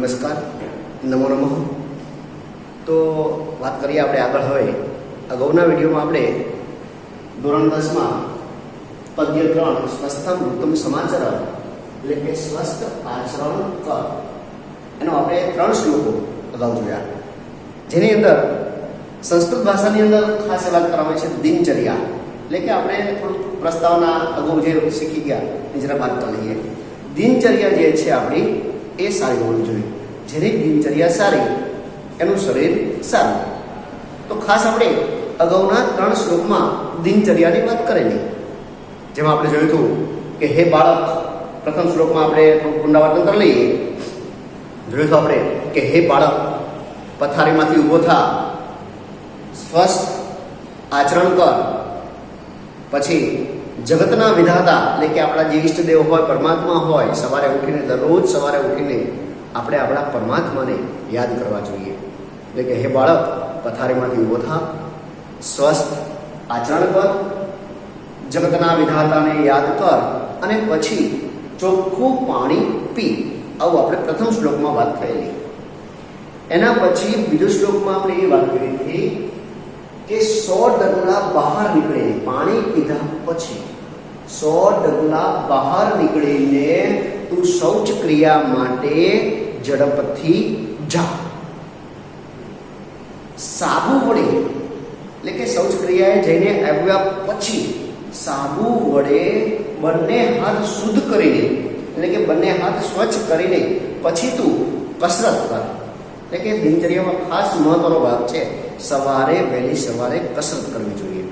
નમસ્કાર, નમો નમઃ. તો વાત કરીએ આપણે આગળ. હવે અગાઉના વિડીયોમાં આપણે ધોરણ 10માં પદ્ય 3 સ્વસ્થમ ઉત્તમ સમાચાર એટલે કે સ્વસ્થ આચરણ કર એનો આપણે 3 શ્લોકો અગાઉ જોયા, જેની અંદર સંસ્કૃત ભાષાની અંદર ખાસ વાત કરવામાં છે દિનચર્યા, એટલે કે આપણે થોડુંક પ્રસ્તાવના અગાઉ જે શીખી ગયા એ જરા વાત કરી લઈએ. દિનચર્યા જે છે આપણી એ સારી હોવી જોઈએ. જેની દિનચર્યા સારી એનું શરીર સારું. તો ખાસ આપણે અગાઉના 3 શ્લોકમાં દિનચર્યાની વાત કરેલી, જેમાં આપણે જોયું હતું કે હે બાળક, પ્રથમ શ્લોકમાં આપણે થોડું પુનરાવર્તન કરી લઈએ. જોયું હતું આપણે કે હે બાળક, પથારીમાંથી ઊભો થા, સ્વસ્થ આચરણ કર. પછી જગતના વિધાતા એટલે કે આપણા જે ઈષ્ટદેવ હોય, પરમાત્મા હોય, સવારે ઉઠીને દરરોજ સવારે ઉઠીને આપણે આપણા પરમાત્માને યાદ કરવા જોઈએ. એટલે કે હે બાળક, પથારીમાંથી ઊભો થા, સ્વસ્થ આચરણ કર, જગતના વિધાતાને યાદ કર અને પછી ચોખ્ખું પાણી પી. આવું આપણે પ્રથમ શ્લોકમાં વાત થયેલી. એના પછી બીજો શ્લોકમાં આપણે એ વાત કરી હતી કે 100 ડગલા બહાર નીકળે, પાણી પીધા પછી 100 ડગલા બહાર નીકળીને તું શૌચ ક્રિયા માટે ઝડપથી જા. સાબુ વડે એટલે કે શૌચ ક્રિયાએ જઈને આવ્યા પછી સાબુ વડે બંને હાથ શુદ્ધ કરીને, એટલે કે બંને હાથ સ્વચ્છ કરીને પછી તું કસરત કર. એટલે કે દિનચર્યામાં ખાસ મહત્વનો ભાગ છે સવારે વહેલી સવારે કસરત કરવી જોઈએ.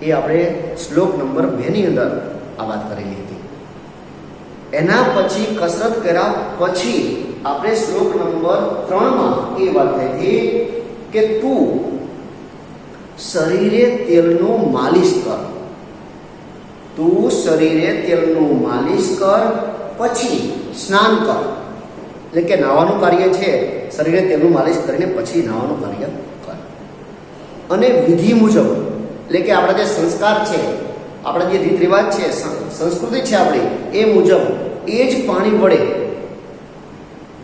એ આપણે શ્લોક નંબર 2 ની અંદર આ વાત કરેલી હતી. એના પછી કસરત કર્યા પછી આપણે શ્લોક નંબર 3 માં એ વાત થઈ હતી કે તું શરીરે તેલનું માલિશ કર. તું શરીરે તેલનું માલિશ કર, પછી સ્નાન કર. એટલે કે નાવાનું કાર્ય છે, શરીરે તેલનું માલિશ કરીને પછી નાવાનું કાર્ય કર. અને વિધિ મુજબ એટલે કે આપણા જે સંસ્કાર છે, આપણા જે રીત રિવાજ છે, સંસ્કૃતિ છે આપણી, એ મુજબ એ જ પાણી વડે,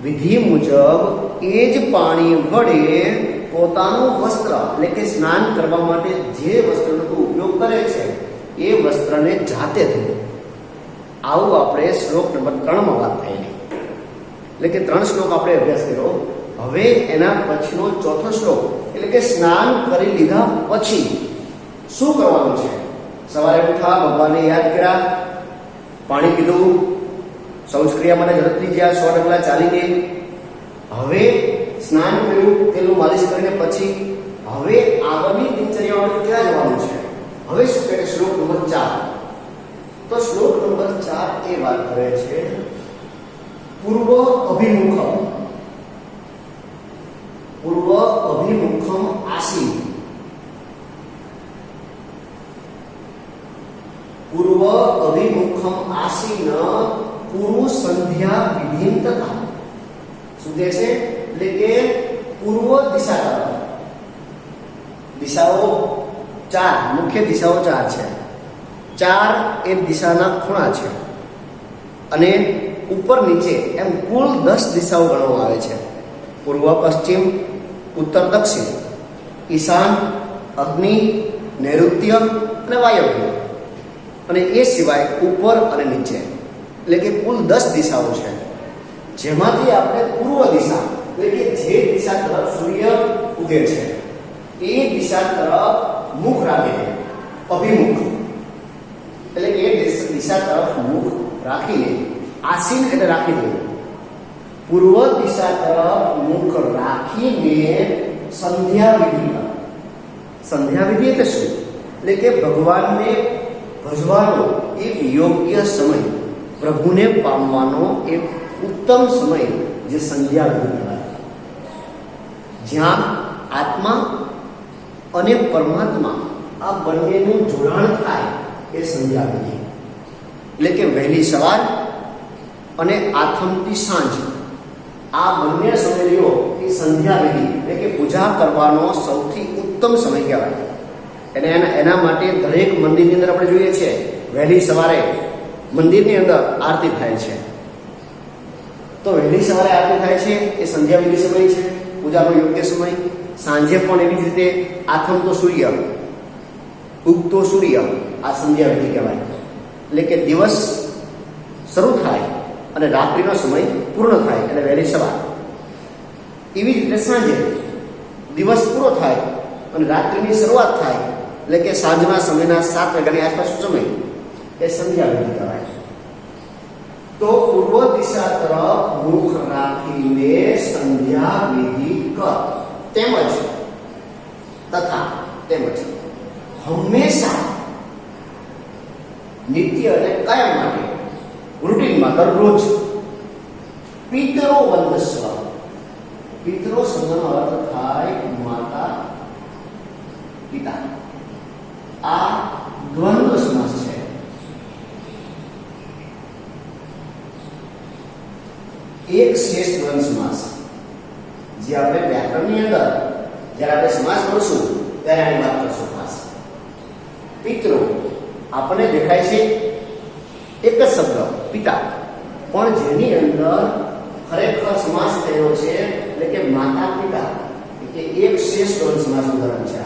વિધિ મુજબ એ જ પાણી વડે પોતાનું વસ્ત્ર એટલે કે સ્નાન કરવા માટે જે વસ્ત્રનો ઉપયોગ કરે છે એ વસ્ત્રને જાતે ધોવું. આવું આપણે શ્લોક નંબર 3 માં વાત થયેલી. એટલે કે 3 શ્લોક આપણે અભ્યાસ કર્યો. હવે એના પછીનો 4થો શ્લોક એટલે કે સ્નાન કરી લીધા પછી શું કરવાનું છે. સવારે ઉઠા, ભગવાનને યાદ કર્યા, પાણી પીધું, શૌચ ક્રિયા માટે ઝડપથી જ્યાં 100 ડગલા ચાલીને હવે સ્નાન કર્યું, તેલનું માલિશ કરીને પછી હવે આગળની દિનચર્યા આપણે ક્યાં જવાનું છે. હવે શું કહે શ્લોક નંબર 4. તો શ્લોક નંબર 4 એ વાત કરે છે પૂર્વ અભિમુખમ, પૂર્વ અભિમુખમ આસી, પૂર્વ અભિમુખમ આસીન પૂર્વ સંધ્યા વિધિન તથા. શું કહે છે? એટલે કે પૂર્વ દિશા તરફ. દિશાઓ 4, મુખ્ય દિશાઓ 4 છે. 4 એ દિશાના ખૂણા છે અને ઉપર નીચે એમ કુલ 10 દિશાઓ ગણવામાં આવે છે. પૂર્વ પશ્ચિમ, ઉત્તર દક્ષિણ, ઈશાન, અગ્નિ, નૈઋત્ય અને વાયવ્ય. અને એ સિવાય ઉપર અને નીચે, એટલે કે કુલ 10 દિશાઓ છે. જેમાંથી આપણે પૂર્વ દિશા એટલે કે જે દિશા તરફ સૂર્ય ઉગે છે એ દિશા તરફ મુખ રાખીને, અભિમુખ એટલે કે એ દિશા તરફ મુખ રાખીને, આસીન એટલે રાખી દે, પૂર્વ દિશા તરફ મુખ રાખીને સંધ્યા વિધિ. સંધ્યા વિધિ એટલે શું? એટલે કે ભગવાનને ભજવાનો એક યોગ્ય સમય, પ્રભુને પામવાનો એક ઉત્તમ સમય જે સંધ્યા વિધિ કહેવાય. જ્યાં આત્મા અને પરમાત્મા આ બંનેનું જોડાણ થાય એ સંધ્યા વિધિ. એટલે કે વહેલી સવાર અને આથમતી સાંજ આ બંને સમયો એ સંધ્યા વિધિ એટલે કે પૂજા કરવાનો સૌથી ઉત્તમ સમય કહેવાય. અને એના માટે દરેક મંદિરની અંદર આપણે જોઈએ છીએ વહેલી સવારે મંદિરની અંદર આરતી થાય છે. તો વહેલી સવારે આરતી થાય છે એ સંધ્યા વિધિ સમય છે, પૂજાનો યોગ્ય સમય. સાંજે પણ એવી જ રીતે આથમતો સૂર્ય, ઉગતો સૂર્ય, આ સંધ્યા વિધિ કહેવાય. એટલે કે દિવસ શરૂ થાય અને રાત્રિનો સમય પૂર્ણ થાય એટલે વહેલી સવાર. એવી જ રીતે સાંજે દિવસ પૂરો થાય અને રાત્રિની શરૂઆત થાય એટલે કે સાંજના સમયના 7 વાગ્યાની આસપાસનો સમય એ સંધ્યા વિધિ કહેવાય. તો પૂર્વ દિશા તરફ મુખ રાખીને સંધ્યા વિધિ કર. તેમજ હંમેશા નિત્ય અને કાયમ માટે રૂટીનમાં દરરોજ પિતરો વંદસ્વ. પિતરો શબ્દનો અર્થ થાય માતા પિતા. આ દ્વંદ્વ સમાસ છે. એક શેષ દ્વંદ્વ સમાસ જે આપણે વ્યાકરણની અંદર જ્યારે આપણે સમાસ ભણશું ત્યારે આની વાત કરશું. ખાસ પિતૃ આપણને દેખાય છે એક જ શબ્દ પિતા, પણ જેની અંદર ખરેખર સમાસ થયો છે એટલે કે માતા પિતા, એટલે એક શેષ દ્વંદ્વ સમાસ ઉદાહરણ છે.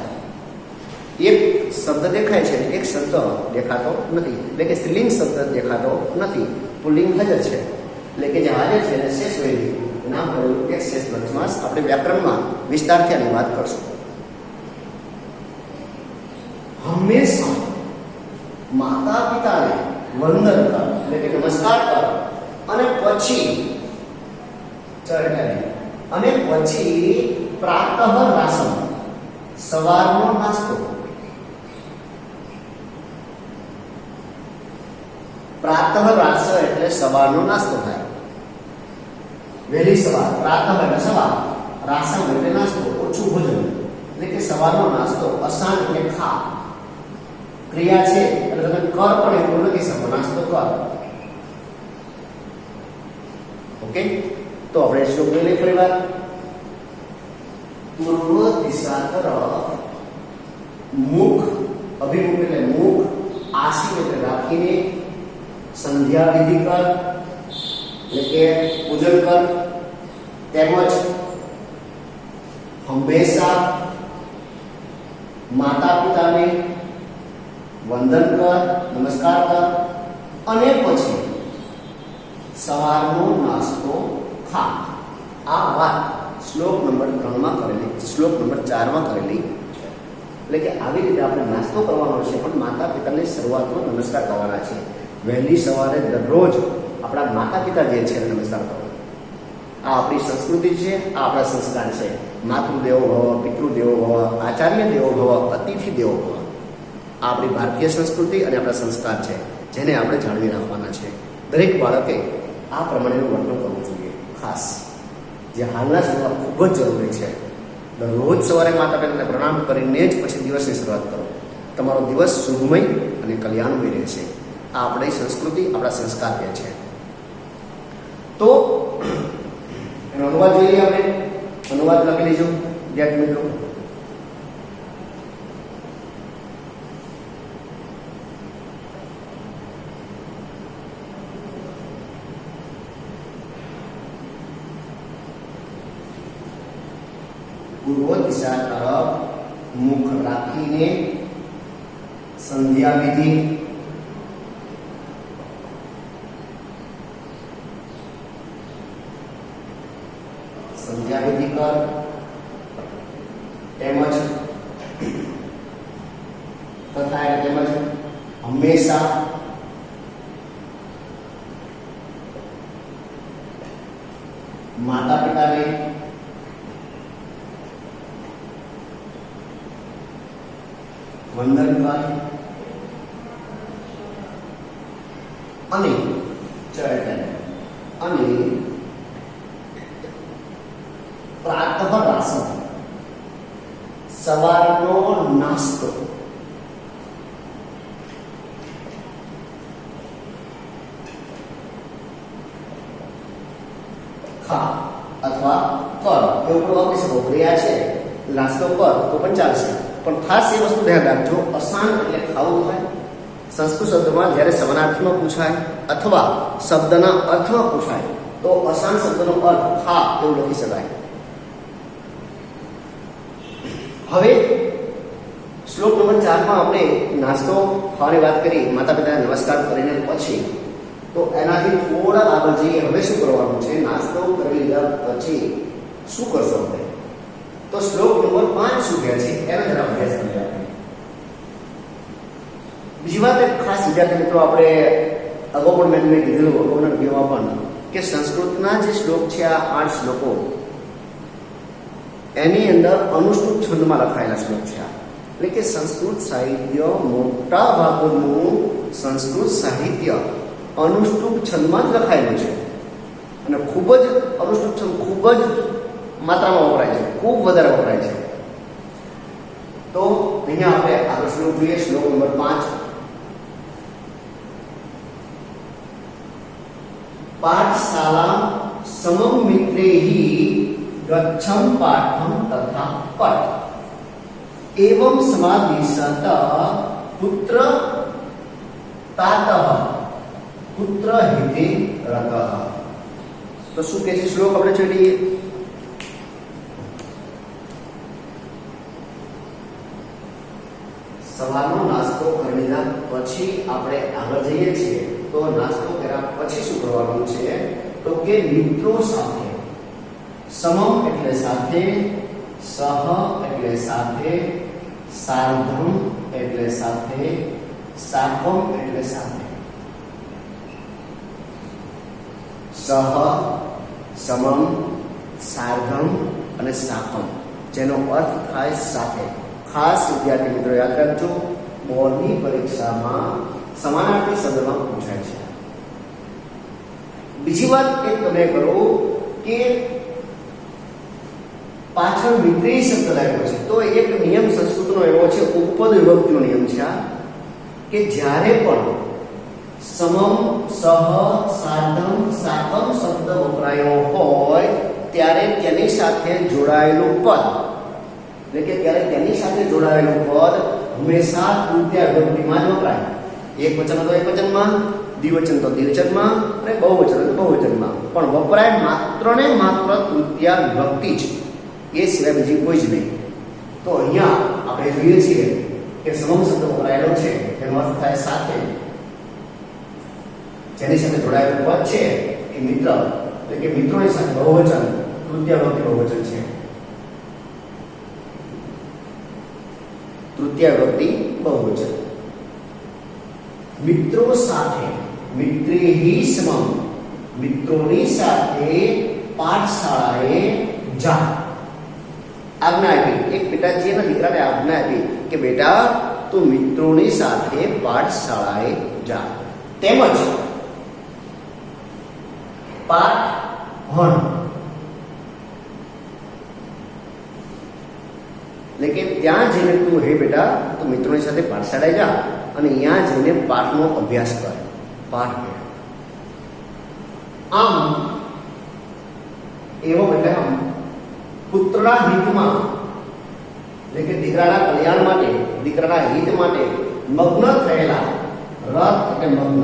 એક શબ્દ દેખાય છે, એક શબ્દ દેખાતો નથી, એટલે કે સ્ત્રીલિંગ શબ્દ દેખાતો નથી, પુલ્લિંગ હાજર છે. એટલે કે જે હાજર છે એને શેષ વૈદિક નામ પડેલું એક શેષ દ્વંદ્વ સમાસ. આપણે વ્યાકરણમાં વિસ્તારથી આની વાત કરશું. હંમેશા માતા પિતાને વંદન કર એટલે કે નમસ્કાર કર અને પછી પ્રાતઃ રાસમ સવારનો નાસ્તો. પ્રાતઃ રાસ એટલે સવારનો નાસ્તો થાય. વહેલી સવાર, પ્રાતઃ એટલે સવાર, રાસમ એટલે નાસ્તો, ઓછું ભોજન એટલે કે સવારનો નાસ્તો. અસાન એટલે ખા. ક્રિયા છે એટલે તમે કર પણ એવું લખી શકો, નાસ્તો કર. ઓકે, તો આપણે શ્લોક લઈ ફરી વાર. પૂર્વ દિશા તરફ મુખ, અભિમુખ એટલે મુખ, આસીન એટલે રાખીને, સંધ્યા વિધિ કર એટલે કે પૂજન કર. તેમજ હંમેશા માતા પિતાને વંદન કર, નમસ્કાર કર અને પછી સવારનો નાસ્તો ખા. આ વાત શ્લોક નંબર 3 માં કરેલી, શ્લોક નંબર 4 માં કરેલી છે. એટલે કે આવી રીતે આપણે નાસ્તો કરવાનો છે, પણ માતા પિતાને શરૂઆતમાં નમસ્કાર કરવાના છે. વહેલી સવારે દરરોજ આપણા માતા પિતા જે છે એને નમસ્કાર કરો. આ આપણી સંસ્કૃતિ છે, આ આપણા સંસ્કાર છે. માતૃદેવો ભવ, પિતૃદેવો ભવ, આચાર્ય દેવો ભવ, અતિથિ દેવો ભવ. આ આપણી ભારતીય સંસ્કૃતિ અને આપણા સંસ્કાર છે, જેને આપણે જાળવી રાખવાના છે. દરેક બાળકે આ પ્રમાણેનું વર્તન કરવું જોઈએ. ખાસ જે હાલના સમયમાં ખૂબ જ જરૂરી છે. દરરોજ સવારે માતા પિતાને પ્રણામ કરીને જ પછી દિવસની શરૂઆત કરો. તમારો દિવસ શુભમય અને કલ્યાણમય રહેશે. આ આપણી સંસ્કૃતિ, આપણા સંસ્કાર કહે છે. તો એનો અનુવાદ જોઈએ આપણે. અનુવાદ લખી લેજો વિદ્યાર્થી મિત્રો. પૂર્વ દિશા તરફ મુખ રાખીને સંધ્યા વિધિ કર. તેમજ હંમેશા માતા પિતાને વંદન કર અને પ્રાતઃ રાસમ સવારનો નાસ્તો ખા અથવા કર. એવું પણ વાપરી શકો. ક્રિયા છે, નાસ્તો કર તો પણ ચાલશે, પણ ખાસ એ વસ્તુ ધ્યાન રાખજો, અસાન એટલે ખાવું થાય. સંસ્કૃત શબ્દમાં જ્યારે સમાનાર્થમાં પૂછાય અથવા શબ્દના અર્થમાં પૂછાય તો અશાંત શબ્દનો અર્થ ખા એવું લખી શકાય. હવે શ્લોક નંબર 4 માં આપણે નાસ્તો ખાવાની વાત કરી, માતા પિતાને નમસ્કાર કરીને પછી, તો એનાથી થોડા આગળ જઈએ. હવે શું કરવાનું છે? નાસ્તો કરી લીધા પછી શું કરશો આપણે? તો શ્લોક નંબર 5 શું કહે છે એનો જરા અભ્યાસ કરીએ આપણે. બીજી વાત એક ખાસ વિદ્યાર્થી મિત્રો, આપણે અગાઉ પણ મેં કીધેલું અગાઉના વિડીયોમાં પણ, કે સંસ્કૃતના જે શ્લોક છે આ 8 શ્લોકો એની અંદર અનુષ્ટુપ છંદમાં લખાયેલા શ્લોક છે. એટલે કે સંસ્કૃત સાહિત્ય મોટા ભાગનું સંસ્કૃત સાહિત્ય અનુષ્ટુપ છંદમાં જ લખાયેલું છે. અને ખૂબ જ અનુષ્ટુપ છંદ ખૂબ જ માત્રામાં વપરાય છે, ખૂબ વધારે વપરાય છે. તો અહીંયા આપણે આગળ શ્લોક જોઈએ, શ્લોક નંબર 5. પાઠશાલા સમમ મિત્રેહી ગચ્છમ પાઠમ તથા પઠ એવં સમાધિસત પુત્ર તાતઃ પુત્ર હિતે રતઃ. તો શું કહે છે શ્લોક આપણે જોઈએ. સવારનો નાસ્તો કરી લીધા પછી આપણે આગળ જઈએ છીએ. તો નાસ્તો કર્યા પછી શું કરવાનું છે? તો કે મિત્રો સાથે, સમમ એટલે સાથે, સહ એટલે સાથે, સાર્ધમ એટલે સાથે, સાકમ એટલે સાથે. સહ, સમમ, સાર્ધમ અને સાકમ, જેનો અર્થ થાય સાથે. ખાસ વિદ્યાર્થી મિત્રો યાદ રાખજો, બોર્ડની પરીક્ષામાં સમાનાર્થી શબ્દમાં પૂછાય છે. બીજી વાત એ તમે કરો કે પાછળ મિત્રી શબ્દ લાગ્યો છે. તો એક નિયમ સંસ્કૃતનો એવો છે, ઉપપદ વિભક્તિનો નિયમ છે કે જ્યારે પણ સમમ, સહ, સાર્ધમ, સાકમ શબ્દ વપરાયો હોય ત્યારે તેની સાથે જોડાયેલું પદ, એટલે કે ત્યારે તેની સાથે જોડાયેલું પદ હંમેશા તૃતીય વિભક્તિમાં જ વપરાય. એક વચન તો એક વચનમાં, દ્વિવચન તો દ્વિવચનમાં અને બહુવચન તો બહુવચનમાં, પણ વપરાય માત્ર ને માત્ર તૃતીય વિભક્તિ જ, એ સિવાય બીજી કોઈ જ નહીં. તો અહીંયા આપણે જોઈએ છીએ કે સમમ શબ્દ વપરાયેલો છે, તેનો અર્થ થાય સાથે. જેની સાથે જોડાયેલું પદ છે એ મિત્ર, એટલે કે મિત્રોની સાથે બહુવચન, તૃતીય વિભક્તિ બહુવચન છે. તૃતીય વિભક્તિ બહુવચન. મિત્રો સાથે, મિત્રેહી સમમ, મિત્રોની સાથે પાઠશાળાએ જા. આજ્ઞા આપી, એક પિતાજીએ એના દીકરાને આજ્ઞા આપી કે બેટા તું મિત્રોની સાથે પાઠશાળાએ જા. તેમજ પાઠ ભણ, એટલે કે ત્યાં જઈને તું હે બેટા તું મિત્રોની સાથે પાઠશાળાએ જા અને ત્યાં જઈને પાઠનો અભ્યાસ કર, પાઠ ભણ. આમ એવો એટલે આમ પુત્રના હિતમાં, એટલે કે દીકરાના કલ્યાણ માટે, દીકરાના હિત માટે મગ્ન થયેલા, રત એટલે મગ્ન.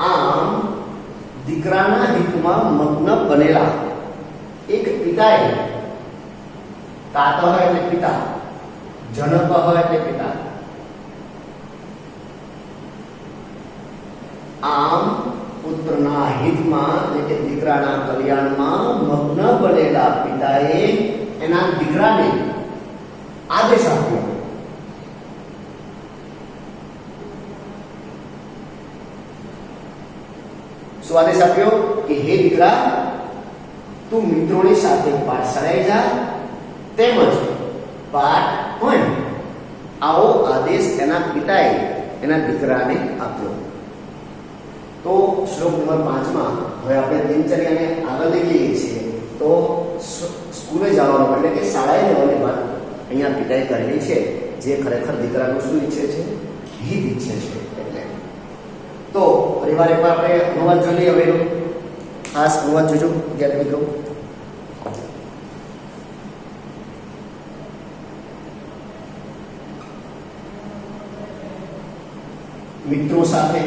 આમ દીકરાના હિતમાં મગ્ન બનેલા એક પિતાએ, તાત હોય એટલે પિતા, જનક હોય એટલે પિતા, આમ પુત્રના હિતમાં એટલે કે દીકરાના કલ્યાણમાં મગ્ન બનેલા પિતાએ એના દીકરાને આદેશ આપ્યો. શું આદેશ આપ્યો? કે હે દીકરા તું મિત્રોની સાથે પાઠશાળાએ જા, તેમજ પાઠ ભણ. આવો આદેશ એના પિતાએ એના દીકરાને આપ્યો. તો શ્લોક નંબર 5 માં હવે આપણે દિનચર્યાને આગળ લઈ જઈએ છીએ. તો સ્કૂલે જવાનું એટલે કે શાળાએ જવાની વાત અહીંયા પિતાએ કરેલી છે, જે ખરેખર દીકરાનું શું ઈચ્છે છે? હિત ઈચ્છે છે. એટલે તો પરિવાર એકવાર આપણે અનુવાદ જોઈ લઈએ. હવે ખાસ અનુવાદ જોજો વિદ્યાર્થી મિત્રો. મિત્રો સાથે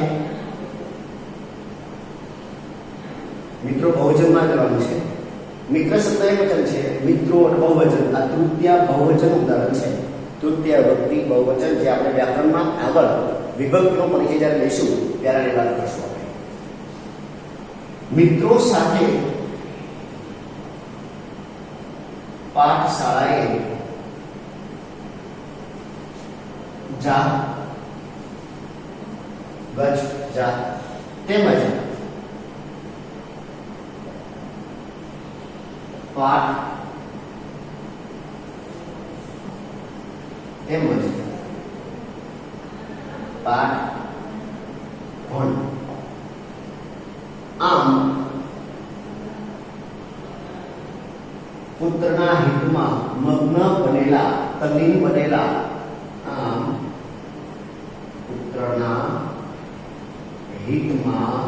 મિત્રો બહુવચનમાં કરવાનું છે. મિત્ર શબ્દ એકવચન છે, મિત્રો બહુવચન. આ તૃતીય બહુવચન ઉદાહરણ છે. તૃતીય વ્યક્તિ બહુવચન જે આપણે વ્યાકરણમાં આગળ વિભક્તિનો પરિચય જ્યારે લઈશું ત્યારે આની વાત કરીશું. આપણે મિત્રો સાથે પાઠશાળાએ જા ગજ જા તેમજ પાઠ તેમજ પાઠ ભણ. આમ પુત્રના હિતમાં મગ્ન બનેલા, તલ્લીન બનેલા, આમ પુત્રના હિતમાં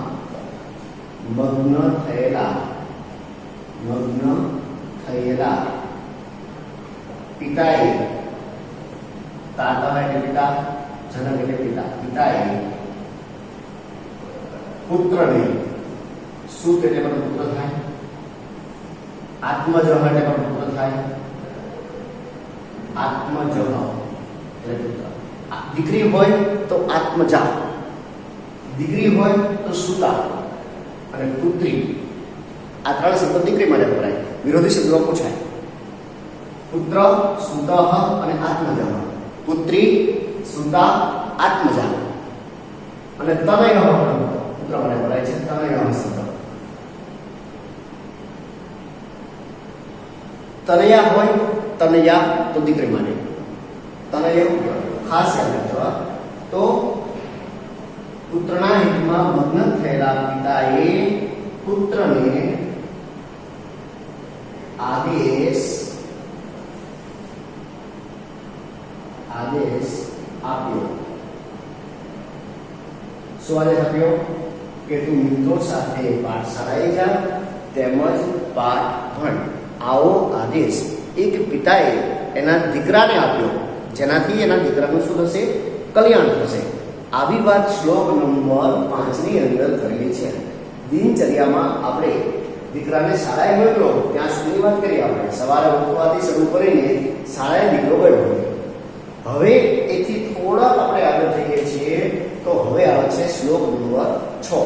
મગ્ન થયેલા પિતાએ, તાતા એટલે પિતા, જનક એટલે પિતા, પિતાએ પુત્રને, સુત એટલે પણ પુત્ર થાય, આત્મજ એટલે પણ પુત્ર થાય, આત્મજ એટલે પુત્ર. દીકરી હોય તો આત્મજા, દીકરી હોય તો સુતા અને પુત્રી. આ ત્રણ શબ્દો દીકરી માટે વપરાય. વિરોધી શબ્દો પૂછાય. પુત્ર, સુતઃ અને આત્મજ. પુત્રી, સુતા, આત્મજા. અને તનય પુત્ર માટે વપરાય છે. તનય શબ્દ. તનયા હોય, તનયા તો દીકરી માટે. તનય ખાસ યાદ રાખજો. તો પુત્રના હિતમાં મગ્ન થયેલા પિતાએ પુત્રને આદેશ આપ્યો. શું આદેશ આપ્યો? કે તું મિત્રો સાથે પાઠશાળાએ જા તેમજ પાઠ ભણ. આવો આદેશ એક પિતાએ એના દીકરાને આપ્યો, જેનાથી એના દીકરાનું શું થશે? કલ્યાણ થશે. આવી વાત શ્લોક નંબર 5 ની અંદર કરેલી છે. દિનચર્યામાં આપણે દીકરાને શાળાએ મોકલો ત્યાં સુધી વાત કરી. આપણે સવારે ઉઠવાથી શરૂ કરીને શાળાએ દીકરો ગયો. હવે એથી થોડાક આપણે આગળ જઈએ છીએ તો હવે આવે છે શ્લોક નંબર 6.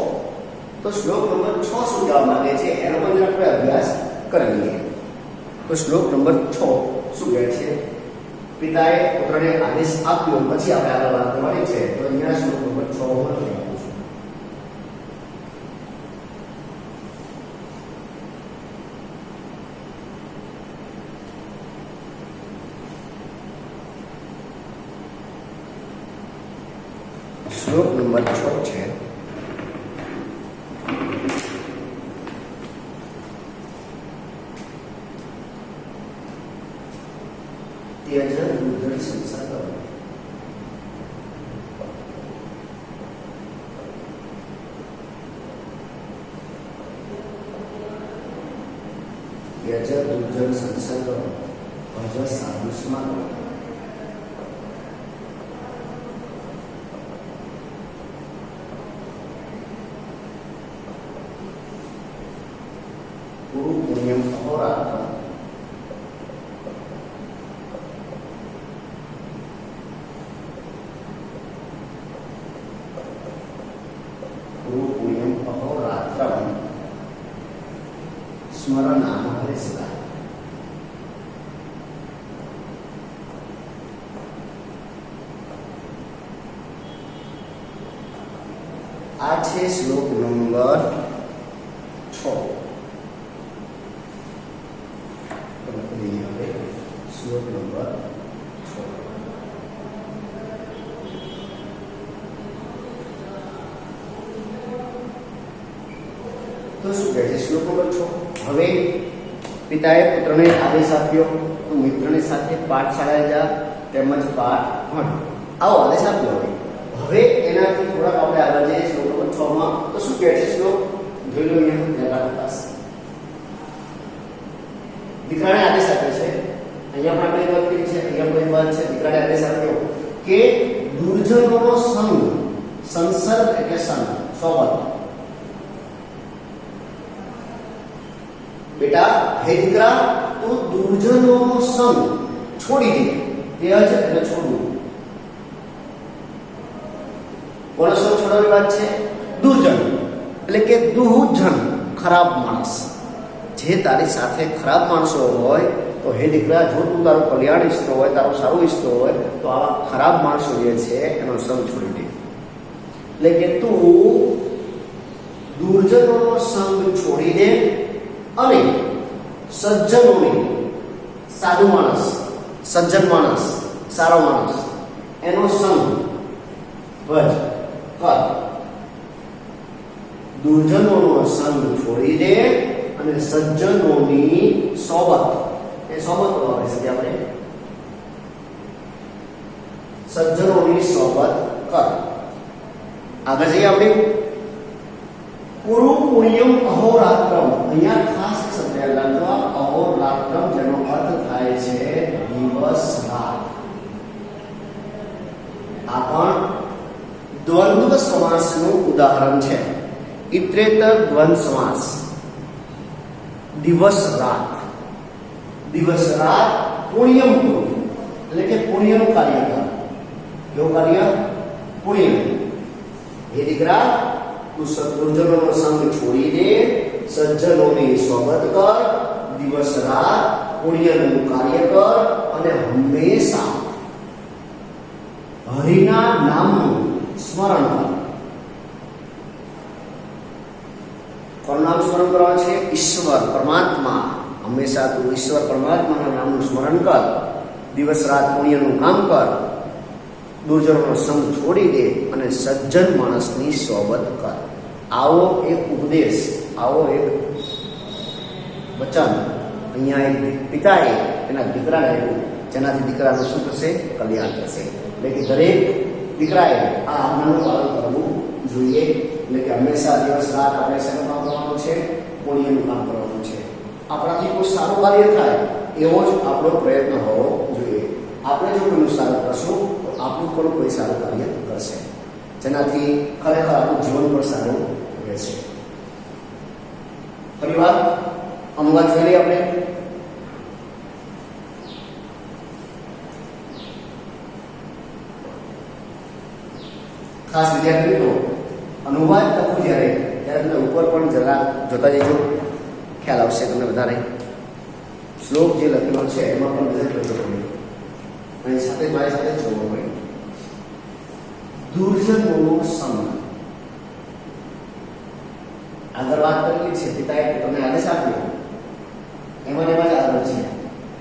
તો શ્લોક નંબર 6 શું કહેવા માંગે છે એનો પણ આપણે અભ્યાસ કરી લઈએ. તો શ્લોક નંબર 6 શું કહે છે? પિતાએ પુત્રને આદેશ આપ્યો. પછી આપણે આગળ વાત કરવાની છે. તો અહીંયા શ્લોક નંબર 6 માં લખી આપું છું. શ્લોક નંબર 6 છે. त्यज दुर्जन संसर्ग. त्यज दुर्जन संसर्ग भज साधुष्मा. गुरु पुण्यम अहोरात्र. સ્મરણામ હરિસદા. આ છે શ્લોક નંબર 6. શ્લોક નંબર 6. તો શું કહે છે શ્લોક નંબર 6? હવે પિતાએ પુત્રને આદેશ આપ્યો તો મિત્રની સાથે પાઠશાળાએ જા તેમજ પાઠ ભણ. આવો આદેશ આપ્યો. હવે એનાથી થોડાક આપણે આગળ જઈએ શ્લોક નંબર 6 માં. તો શું કહે છે શ્લોક? જોઈ લો અહીંયા ખાસ. દીકરાને આદેશ આપ્યો છે. અહીંયા પણ આપણે વાત કરી છે. અહીંયા કોઈ વાત છે. દીકરાને આદેશ આપ્યો કે દુર્જનોનો સંગ, સંસર્ગ એટલે સંગ, સોબત. બેટા હે દીકરા તું દુર્જનનો સંગ છોડી દે. તે જ એટલે છોડવું. કોનો સંગ છોડવાની વાત છે? દુર્જન એટલે કે દુઃજન, ખરાબ માણસ. જે તારી સાથે ખરાબ માણસો હોય તો હે દીકરા જો તું તારું કલ્યાણ ઈચ્છતો હોય, તારું સારું ઈચ્છતો હોય તો આવા ખરાબ માણસો જે છે એનો સંગ છોડી દે. એટલે કે તું દુર્જનોનો સંગ છોડી દે અને સજ્જનોની, સાધુ માણસ, સજ્જન માણસ, સારો માણસ એનો સંગ ભજ કર. દુર્જનોનો સંગ છોડી દે અને સજ્જનોની સોબત, એ સોબત વાપરે છે આપણે, સજ્જનોની સોબત કર. આગળ જઈએ આપણે. પુરુ પુણ્યમ અહોરાત્રમ. અહીંયા ખાસ શબ્દ લાગતો, અહોરાત્રમ જેનો અર્થ થાય છે દિવસ રાત. આ પણ દ્વંદ્વ સમાસનું ઉદાહરણ છે. ઇતરેતર દ્વંદ્વ સમાસ. દિવસ રાત, દિવસ રાત પુણ્યમ પુરુ એટલે કે પુણ્યનું કાર્ય કર. કેવું કાર્ય? પુણ્ય. હે દીકરા તું દુર્જનોનો સંગ છોડી દે, સજ્જનોની સોબત કર, દિવસ રાત પુણ્યનું કાર્ય કર અને હંમેશા હરિના નામનું સ્મરણ કર. કોનું નામ સ્મરણ કરવાનું છે? ઈશ્વર પરમાત્મા. હંમેશા તું ઈશ્વર પરમાત્માના નામનું સ્મરણ કર, દિવસ રાત પુણ્યનું કામ કર, દુર્જનોનો સંગ છોડી દે અને સજ્જન માણસની સોબત કર. આવો એક ઉપદેશ, આવો એક વચન અહીંયા એક પિતાએ એના દીકરાને આપ્યું, જેનાથી દીકરાનું શું થશે? કલ્યાણ થશે. એટલે કે દરેક દીકરાએ આ આજ્ઞાનું પાલન કરવું જોઈએ. એટલે કે હંમેશા દિવસ રાત આપણે શેનું કામ કરવાનું છે? પુણ્યનું કામ કરવાનું છે. આપણાથી કોઈ સારું કાર્ય થાય એવો જ આપણો પ્રયત્ન હોવો જોઈએ. આપણે જો કોઈનું સારું કરશું તો આપણું પણ કોઈ સારું કાર્ય કરશે, જેનાથી ખરેખર આપણું જીવન પણ સારું રહેશે. ફરીવાર અનુવાદ જોઈ લઈએ આપણે. ખાસ વિદ્યાર્થી મિત્રો, અનુવાદ લખું ત્યારે તમે ઉપર પણ જરા જોતા જજો, ખ્યાલ આવશે તમને વધારે. શ્લોક જે લખેલો છે એમાં પણ નજર કરજો તમે, અને સાથે મારી સાથે જોવો હોય. દુર્જનોનો સંગ. આગળ વાત કરેલી છે, પિતાએ તમને આદેશ આપ્યો, એમાં જ આગળ છે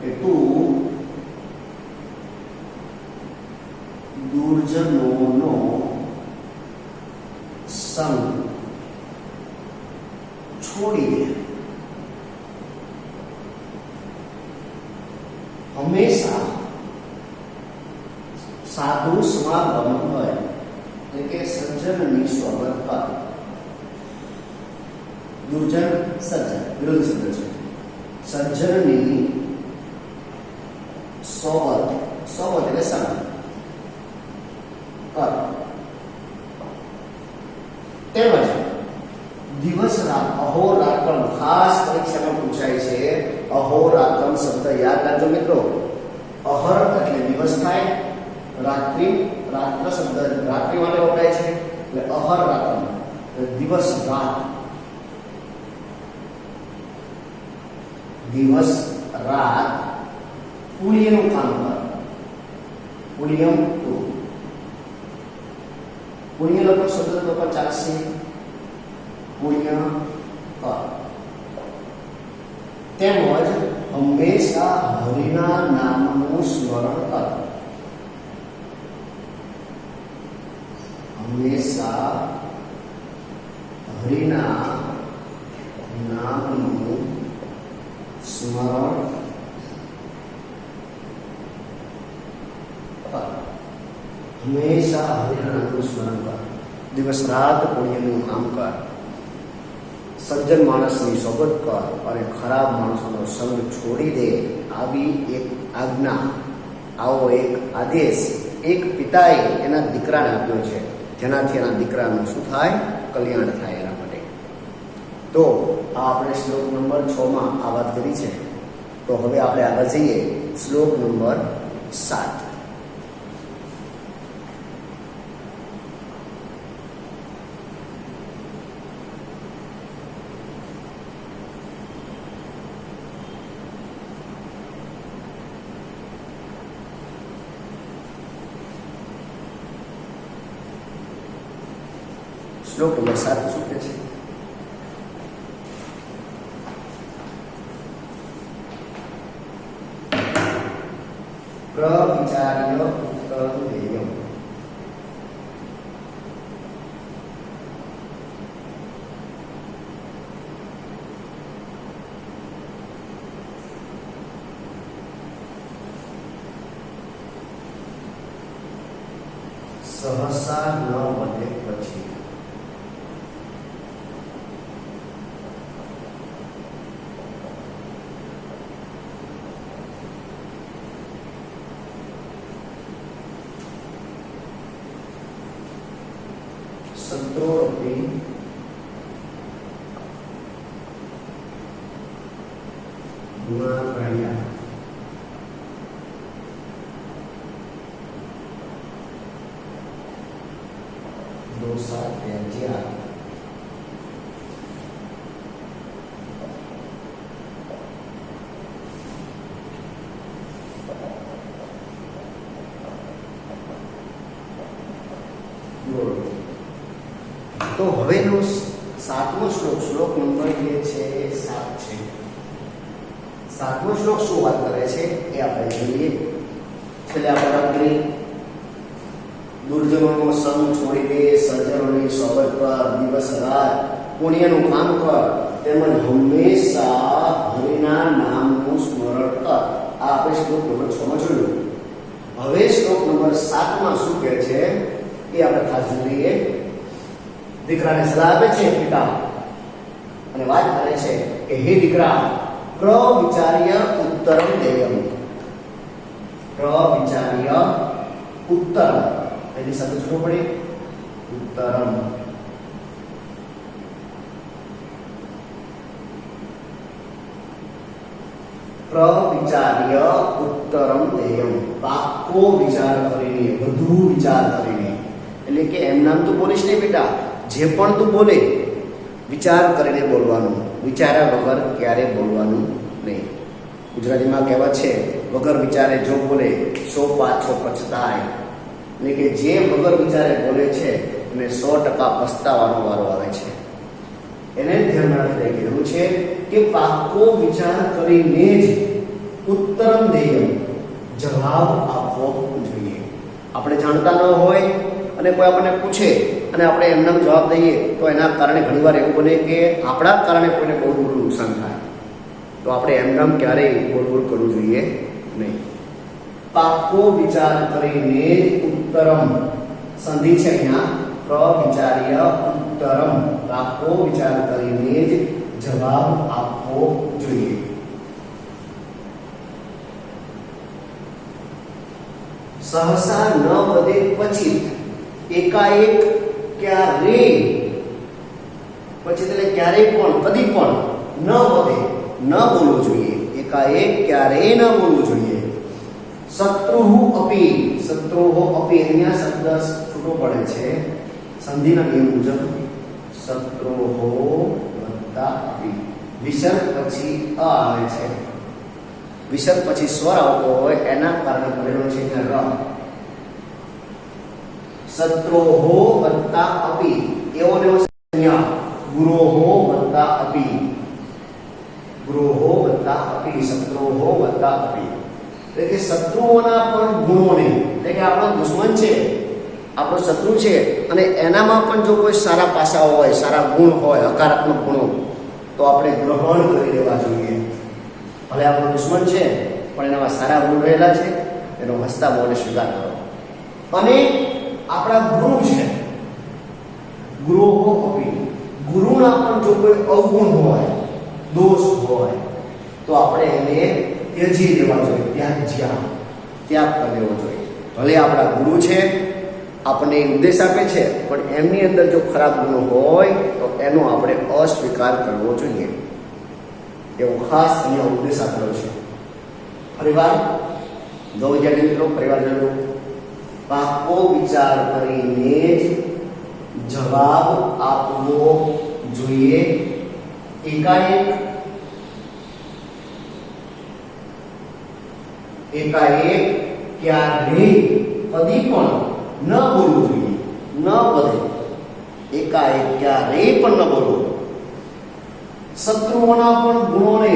કે તું દુર્જનોનો સંગ છોડી દે. હંમેશા સાધુ સમાગમ હોય એટલે કે સજ્જનની સોબત કર. દુર્જન સજ્જન વિરોધ શબ્દ છે. સજ્જનની સોબત, સોબત એટલે સંગ કર. તેમજ દિવસ રાત અહોરાત્રમ, ખાસ પરીક્ષામાં પૂછાય છે. અહોરાત્રમ શબ્દ યાદ રાખજો મિત્રો. અહર એટલે દિવસ થાય, રાત્રિ, રાત્ર શબ્દ રાત્રિ માટે વપરાય છે, એટલે અહર રાત્રમ દિવસ રાત. દિવસ રાત પુણ્યનું કામ કર. પુણ્યમ પુરુ. પુણ્ય લખો શબ્દ તો પણ ચાલશે. પુણ્ય કર. તેમજ હંમેશા હરિના નામનું સ્મરણ કર. હંમેશા હરિના નામનું સ્મરણ કર. હંમેશા હરિના નામનું સ્મરણ કર. દિવસ રાત પુણ્યનું કામ કર. સજ્જન માણસની સોબત કર અને ખરાબ માણસોનો સંગ છોડી દે. આવી એક આજ્ઞા, આવો એક આદેશ એક પિતાએ એના દીકરાને આપ્યો છે, જેનાથી એના દીકરાનું શું થાય? કલ્યાણ થાય. એના માટે તો આ આપણે શ્લોક નંબર 6 માં આ વાત કરી છે. તો હવે આપણે આગળ જઈએ શ્લોક નંબર 7. શ્લોક નંબર 7 શું કહે છે? પ્રવિચાર્ય ઉત્તરં દેયમ. સહસા ન વધે પછી શત્રુરપી ગુણાગ્રહ્યા દોષા ત્યજ્યા તો હવેનો 7મો શ્લોક નંબર જે છે એ 7 છે. 7મો શ્લોક શું વાત કરે છે એ આપણે જોઈએ. છેલ્લે આપણે વાત કરી દુર્જનોનો સંગ છોડી દે, સજ્જનોની સોબત પર, દિવસ રાત પુણ્યનું કામ કર, તેમજ હંમેશા હરિના નામનું સ્મરણ કર. આ આપણે શ્લોક નંબર 6 માં જોયું. હવે શ્લોક નંબર 7 માં શું કહે છે એ આપણે ખાસ જોઈએ. દીકરાને સલાહ આપે છે પિતા અને વાત કરે છે કે હે દીકરા, પ્રવિચાર્ય ઉત્તરમ દેયમ. પ્રવિચાર્ય ઉત્તરમ એની સાથે જોડવું પડે ઉત્તરમ. પ્રવિચાર્ય ઉત્તરમ દેયમ. પાકો વિચાર કરીને, વધુ વિચાર કરીને. એટલે કે એમ નામ તું બોલીશ નહીં બેટા, જે પણ તું બોલે વિચાર કરીને બોલવાનું. વિચાર્યા વગર ક્યારે બોલવાનું નહીં. ગુજરાતીમાં કહેવત છે વગર વિચારે જો બોલે સો પાછો પછતાય. એટલે કે જે વગર વિચારે બોલે છે એને 100% પસ્તાવાનો વારો આવે છે. એને ધ્યાનમાં રાખી કીધું છે કે પાકો વિચાર કરીને જ ઉત્તરમ દેયમ જવાબ આપવો જોઈએ. આપણે જાણતા ન હોય અને કોઈ આપણને પૂછે અને આપણે એમનો જવાબ દઈએ તો એના કારણે ઘણીવાર એવું બને કે આપણા કારણે કોઈને બહુ મોટું નુકસાન થાય. તો આપણે એમનામ ક્યારેય બોલ કરવું જોઈએ નહીં. પાકો વિચાર કરીને ઉત્તરમ સંધિ છે અહીંયા. પ્રવિચાર્ય ઉત્તરમ. પાકો વિચાર કરીને જ જવાબ આપવો જોઈએ. સહસા ન વધે પછી, એકાએક ક્યારે, પછી એટલે ક્યારેય પણ, કદી પણ ન વધે, ન બોલવું જોઈએ. એકાએક ક્યારેય ન બોલવું જોઈએ. શત્રુઃ અપી. શત્રુઃ અપી અહીંયા શબ્દ છૂટો પડે છે સંધિના નિયમ મુજબ. શત્રુઃ વત્તા અપી. વિસર્ગ પછી અ આવે છે. વિસર્ગ પછી સ્વર આવતો હોય એના કારણે બનેલો છે અહીંયા ર. શત્રોહો વત્તા અપી. એવો ને એવો અહીંયા ગુરોહો વત્તા અપી. ગુરોહો વત્તા અપી. શત્રોહો વત્તા અપી. એટલે કે શત્રુઓના પણ ગુણોને, એટલે કે આપણો દુશ્મન છે, આપણો શત્રુ છે અને એનામાં પણ જો કોઈ સારા પાસાઓ હોય, સારા ગુણ હોય, હકારાત્મક ગુણો, તો આપણે ગ્રહણ કરી લેવા જોઈએ. ભલે આપણો દુશ્મન છે પણ એનામાં સારા ગુણ રહેલા છે, એનો હસતા મોઢે સ્વીકાર કરો. અને આપણા ગુરુ છે, ગુરુઓ અપી. ગુરુના પણ જો કોઈ અવગુણ હોય, દોષ હોય, તો આપણે એને ત્યજી દેવા જોઈએ. ત્યાગ કરી દેવો જોઈએ. ભલે આપણા ગુરુ છે, આપણને ઉદ્દેશ આપે છે, પણ એમની અંદર જો ખરાબ ગુણો હોય તો એનો આપણે અસ્વીકાર કરવો જોઈએ, એવો ખાસ અહીંયા ઉદ્દેશ આપેલો છે. ફરીવાર જો વિદ્યાર્થી મિત્રો ફરીવાર જોયું, પાકો વિચાર કરીને જ જવાબ આપવો જોઈએ. એકાએક ક્યારેય કદી પણ ન બોલવું જોઈએ. ન પદે એકાએક ક્યારેય પણ ન બોલવું. શત્રુઓના પણ ગુણોને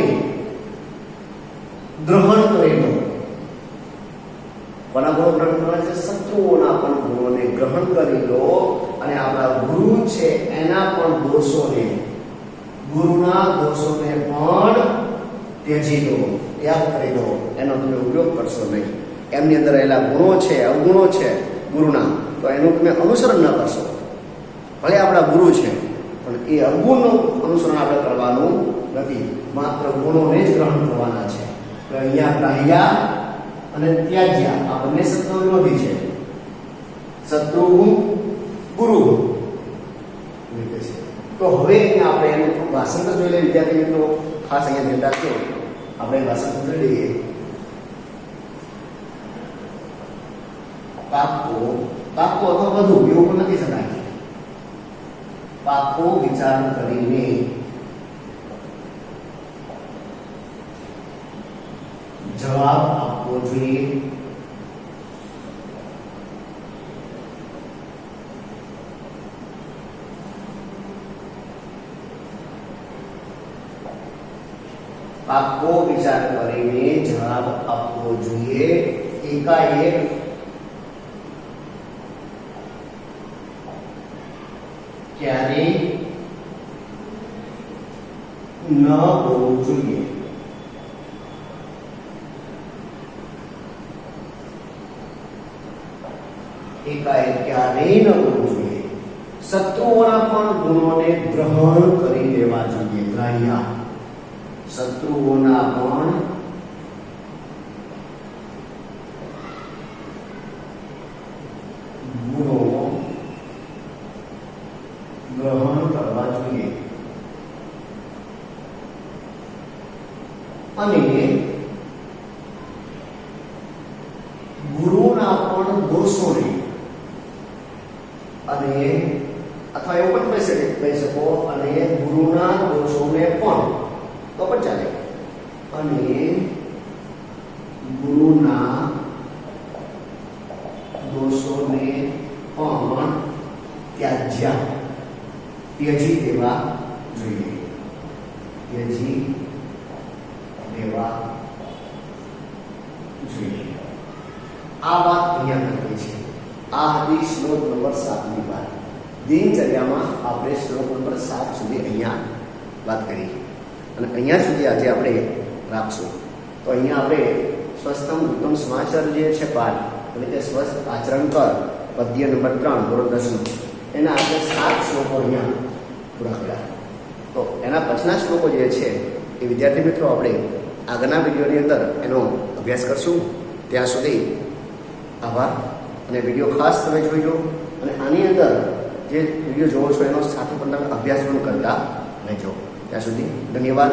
ગ્રહણ કરી લો. કોના ગુણો ગ્રહણ કરવા છે? શત્રુઓના પણ ગુણોને ગ્રહણ કરી લો. અને આપણા ગુરુ છે એના પણ દોષોને, ગુરુના દોષોને પણ ત્યજી દો, ત્યાગ કરી દો. એનો તમે ઉપયોગ કરશો નહીં. એમની અંદર રહેલા ગુણો છે, અવગુણો છે ગુરુના, તો એનું તમે અનુસરણ ન કરશો. ભલે આપણા ગુરુ છે, પણ એ અવગુણનું અનુસરણ આપણે કરવાનું નથી, માત્ર ગુણોને જ ગ્રહણ કરવાના છે. તો અહીંયા ગ્રાહ્યા અને ત્યાજ્યા આ બંને શબ્દો વિરોધી છે. શત્રુ ગુરુ. તો હવે અહીંયા આપણે એનું ભાષાંતર જોઈ લઈએ વિદ્યાર્થી મિત્રો. ખાસ અહીંયા ધ્યાન રાખજો, આપણે ભાષાંતર જોઈ લઈએ. પાકો અથવા વધુ એવું પણ નથી શકાય. પાકો વિચાર કરીને જવાબ આપવો જોઈએ. પાકો વિચાર કરીને જવાબ આપવો જોઈએ. એકાએક ક્યારેય ન બોલવું જોઈએ. એકાએક ક્યારેય ન બોલવું જોઈએ. શત્રુઓના પણ ગુણોને ગ્રહણ કરી લેવા જોઈએ. ગ્રાહ્યા. શત્રુઓના પણ ગુણો ગ્રહણ કરવા જોઈએ. અને ગુરુના પણ દોષોને, અને અથવા એવું પણ કહી શકો, અને ગુરુના દોષોને પણ, તો પણ ચાલે. અને ગુરુના દોષોને પણ ત્યજી દેવા જોઈએ. ત્યજી દેવા જોઈએ. આ વાત અહીંયા કરી છે. આ હતી શ્લોક નંબર 7 ની વાત. દિનચર્યામાં આપણે શ્લોક નંબર 7 સુધી અહીંયા વાત કરી, અને અહીંયા સુધી આજે આપણે રાખશું. તો અહીંયા આપણે સ્વસ્થમ ઉત્તમ સમાચાર જે છે પાઠ, એટલે કે સ્વસ્થ આચરણ કર, પદ્ય નંબર 3 ધોરણ 10નું, એના આપણે 7 શ્લોકો અહીંયા પૂરા કર્યા. તો એના પછીના શ્લોકો જે છે એ વિદ્યાર્થી મિત્રો આપણે આગળના વિડીયોની અંદર એનો અભ્યાસ કરશું. ત્યાં સુધી આભાર. અને વિડીયો ખાસ તમે જોઈજો, અને આની અંદર જે વિડીયો જોવો છો એનો સાથે પણ તમે અભ્યાસ પણ કરતા રહેજો. ત્યાં સુધી ધન્યવાદ.